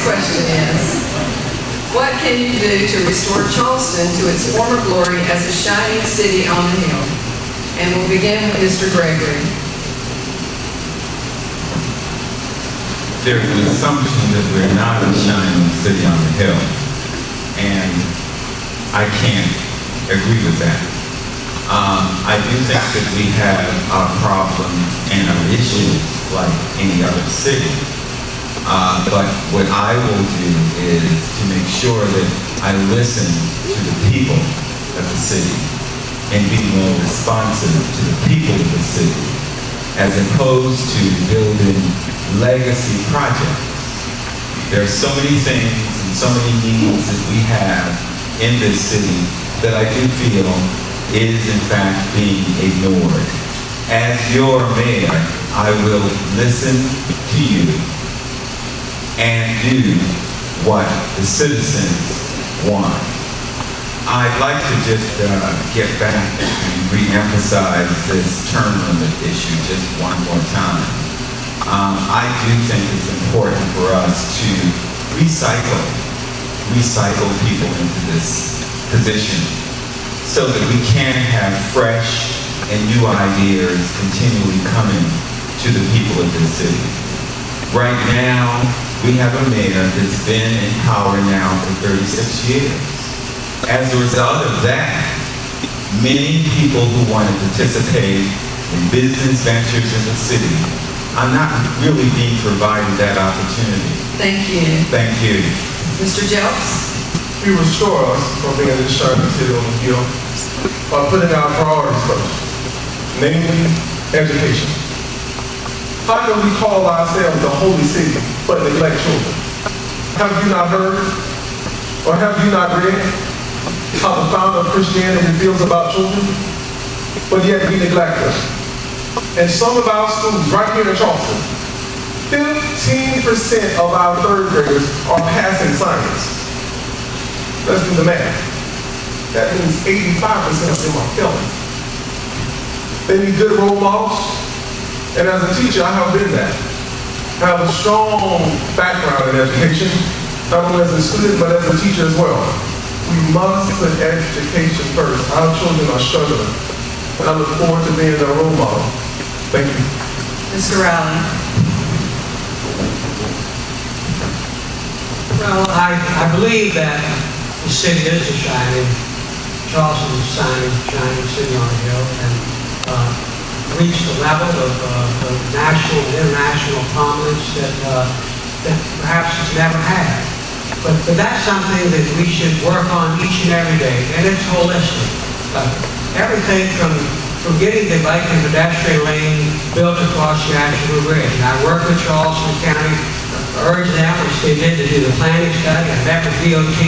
next question is, what can you do to restore Charleston to its former glory as a shining city on the hill? And we'll begin with Mr. Gregory. There's an assumption that we're not a shining city on the hill, and I can't agree with that. I do think that we have our problems and our issues like any other city. But what I will do is to make sure that I listen to the people of the city and be more responsive to the people of the city, as opposed to building legacy projects. There are so many things and so many needs that we have in this city that I do feel is in fact being ignored. As your mayor, I will listen to you and do what the citizens want. I'd like to just get back and re-emphasize this term limit issue just one more time. I do think it's important for us to recycle people into this position so that we can have fresh and new ideas continually coming to the people of this city. Right now, we have a mayor that's been in power now for 36 years. As a result of that, many people who want to participate in business ventures in the city are not really being provided that opportunity. Thank you. Thank you. Mr. Jelks? You restore us from being a shining city on the hill by putting our priorities first, namely education. How do we call ourselves the holy city but neglect children? Have you not heard or have you not read how the founder of Christianity feels about children? But yet we neglect them. And some of our schools right here in Charleston, 15% of our third graders are passing science. Let's do the math. That means 85% of them are failing. They need good role models. And as a teacher, I have been that. I have a strong background in education, not only as a student, but as a teacher as well. We must put education first. Our children are struggling. And I look forward to being their role model. Thank you. Mr. Rowley? Well, I believe that the city is a shining, Charleston is a shining city on the hill, and reached a level of national and international prominence that perhaps it's never had. But that's something that we should work on each and every day, and it's holistic. Everything from getting the bike and pedestrian lane built across the Asheville Bridge. And I work with Charleston County, urge them, which they did, to do the planning study. I met with DOT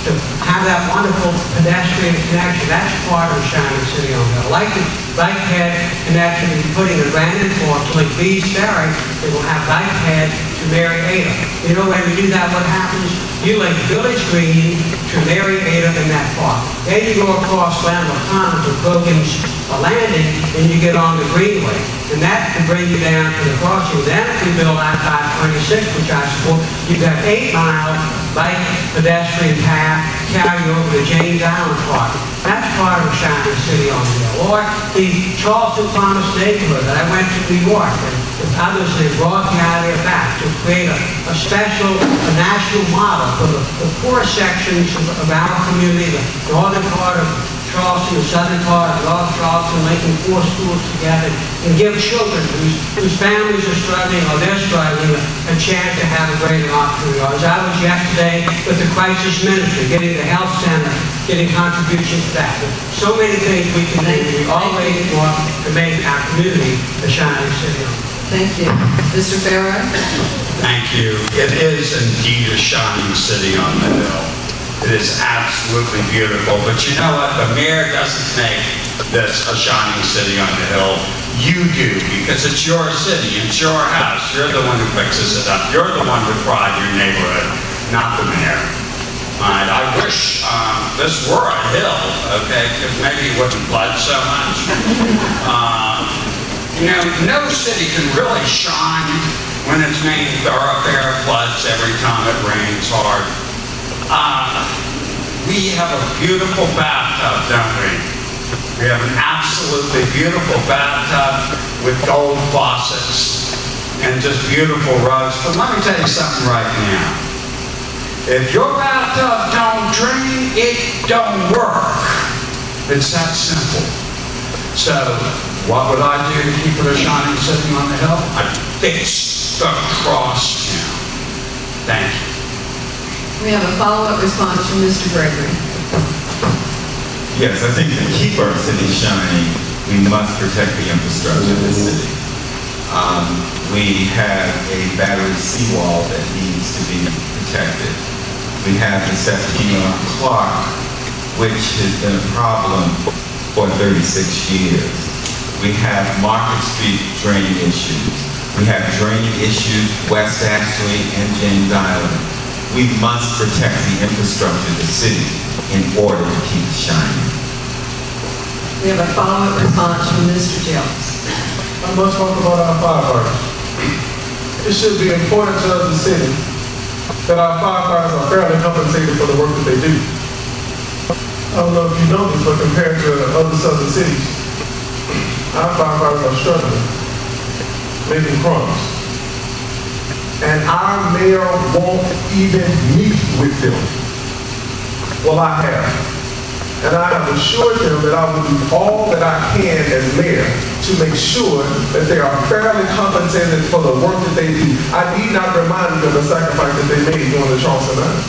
to have that wonderful pedestrian connection. That's part of the shining city on the hill. Like the bikehead connection and putting a Brandon Fork to like Bees Ferry, they will have bikehead to Marietta. You know, when we do that, what happens? You link Village Green to Marietta in that park. Then you go across Lambert Common to Brogan's Landing, and you get on the Greenway. And that can bring you down to the crossing. Then if you build I-526, which I support, you've got 8-mile bike pedestrian path carry over to James Island Park. That's part of shining city on the hill. Or the Charleston Thomas neighborhood that I went to New York, and with others, they brought the idea back to create a special, a national model for the poor sections of our community, the northern part of Charleston, the southern part of North Charleston, linking 4 schools together, and give children whose families are struggling or they're struggling a chance to have a greater opportunity. As I was yesterday with the crisis ministry, getting the health center, getting contributions to that. So many things we can do. We always want to make our community a shining city. Thank you. Mr. Farrow? Thank you. It is indeed a shining city on the hill. It is absolutely beautiful. But you know what? The mayor doesn't make this a shining city on the hill. You do, because it's your city. It's your house. You're the one who fixes it up. You're the one who pride your neighborhood, not the mayor. I wish this were a hill, okay, because maybe it wouldn't flood so much. You know, no city can really shine when its main thoroughfare floods every time it rains hard. We have a beautiful bathtub, don't we? We have an absolutely beautiful bathtub with gold faucets and just beautiful rugs. But let me tell you something right now. If your bathtub don't drain, it don't work. It's that simple. So, what would I do to keep it a shining city on the hill? I'd fix the crosstown. Thank you. We have a follow-up response from Mr. Gregory. Yes, I think to keep our city shining, we must protect the infrastructure of the city. We have a battery seawall that needs to be protected. We have the Septima clock, which has been a problem for 36 years. We have Market Street draining issues. We have draining issues West Ashley and James Island. We must protect the infrastructure of the city in order to keep it shining. We have a follow-up response from Mr. Jelks. I must talk about our firefighters. It should be important to us as a city that our firefighters are fairly compensated for the work that they do. I don't know if you know this, but compared to other southern cities, our firefighters are struggling, making crumbs. And our mayor won't even meet with them. Well, I have. And I have assured them that I will do all that I can as mayor to make sure that they are fairly compensated for the work that they do. I need not remind you of the sacrifice that they made during the Charleston Night.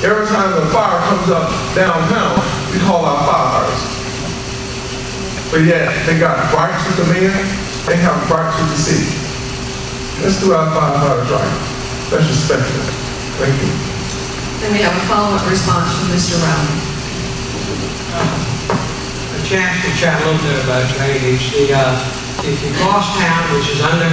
Every time the fire comes up downtown, we call our firefighters. But yeah, they got gripes with the mayor, they have gripes with the city. Let's do our firefighters right. Let's respect them. Thank you. Then we have a follow-up response from Mr. Rowley. A chance to chat a little bit about drainage. The crosstown, which is under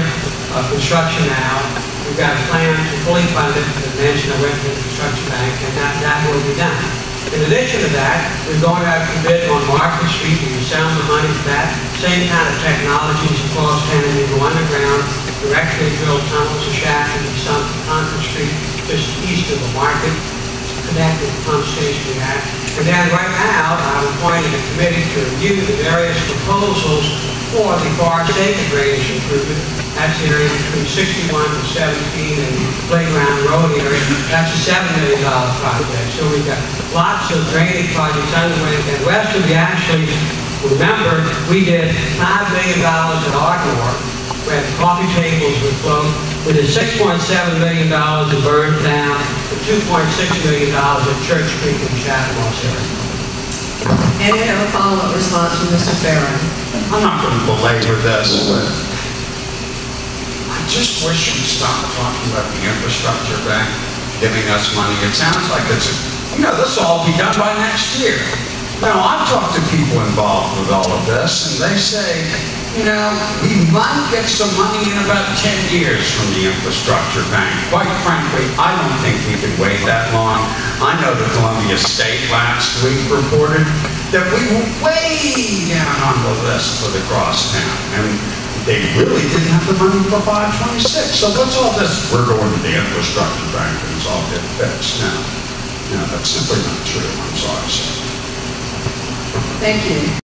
construction now, we've got a plan to fully fund it. As mentioned, I went to the Infrastructure Bank, and that will be done. In addition to that, we're going out to bid on Market Street. We can sell the money for that. Same kind of technologies across town. We go underground, directly drill tunnels, a shaft, and some Concord Street, just east of the market, connected to the pump station we have. And then right now, I'm appointing a committee to review the various proposals for the Forest Acre drainage improvement. That's the area between 61 and 17 and Playground Road area. That's a $7 million project. So we've got lots of drainage projects underway. And west of the actually, remember, we did $5 million at Ardmore, where the coffee tables would float. We did $6.7 million in Burntown and $2.6 million at Church Creek and Chattanooga area. And we have a follow-up response from Mr. Farron. I'm not going to belabor this, but I just wish you'd stop talking about the infrastructure bank giving us money. It sounds like this will all be done by next year. Now, I've talked to people involved with all of this, and they say, we might get some money in about 10 years from the infrastructure bank. Quite frankly, I don't think we can wait that long. I know the Columbia State last week reported that we were way down on the list for the crosstown, and they really didn't have the money for 526. So what's all this? We're going to the infrastructure bank and it's all get fixed. No, that's simply not true. I'm sorry, sir. Thank you.